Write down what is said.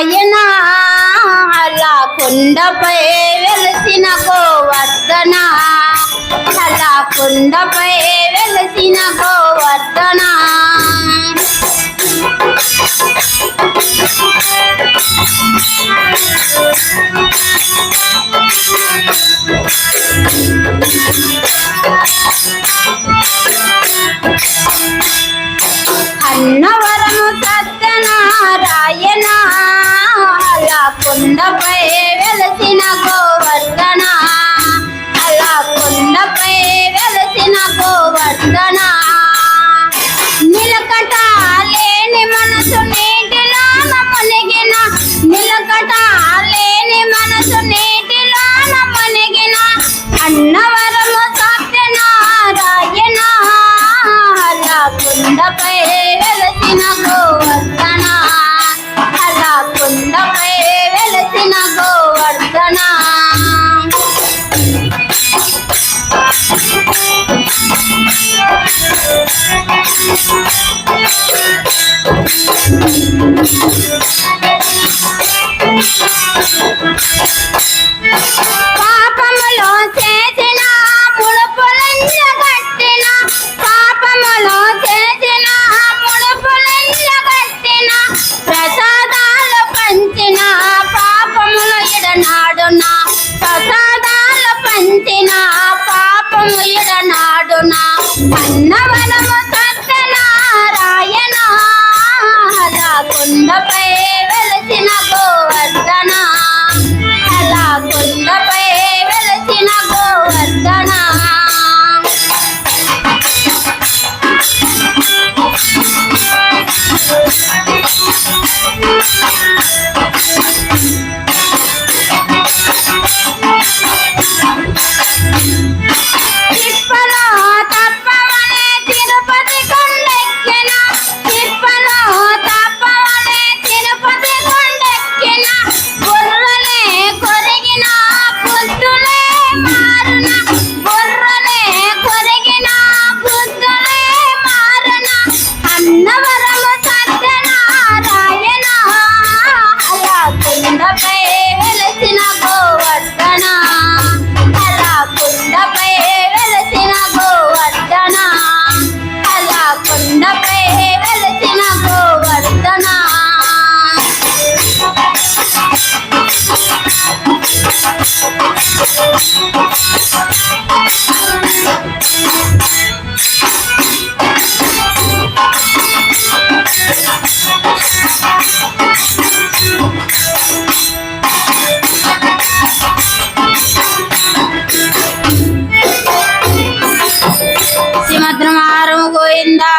రాయణ అలా కొండపై వెలసిన గోవర్ధన అలా కొండపై వెలసిన గోవర్ధన అన్నవరము సత్యనారాయణ అలా కొండపై వెలసిన గోవర్ధన అలా కొండపై వెలసిన గోవర్ధన నిలకట లేని మనసు నీటిలోన మునిగిన నిలకట లేని మనసు నీటిలోన మునిగిన అన్నవరము సత్యనారాయణ అలా కొండపై వెలసిన గోవర్ధన అలా కొండపై వెలసిన గోవర్ధన పాపములో చేసిన ముడుపులంజగట్టిన పాపములో చేసిన ముడుపులంజగట్టిన ప్రసాదాలు పంచిన పాపములు ఎడనాడున ప్రసాదాలు పంచిన పాపము ఎడనాడున అన్నవరము సత్యనారాయణ అలా కొండపై వెలసిన గోవర్ధన అలా కొండపై వెలసిన గోవర్ధన తిప్పలో తప్పవనే తిరుపతి కొండెక్కిన తిప్పలో తప్పవనే తిరుపతి కొండెక్కిన బుర్రలే కొరిగిన బుద్ధులే మారున బుర్రలే కొరిగిన బుద్ధులే మారున అన్నవరము సత్యనారాయణ అలా కొండపై వెలసిన గోవర్ధన అలా కొండపై వెలసిన గోవర్ధన అలా కొండపై వెలసిన గోవర్ధన శ్రీమద్రమారం గోవిందా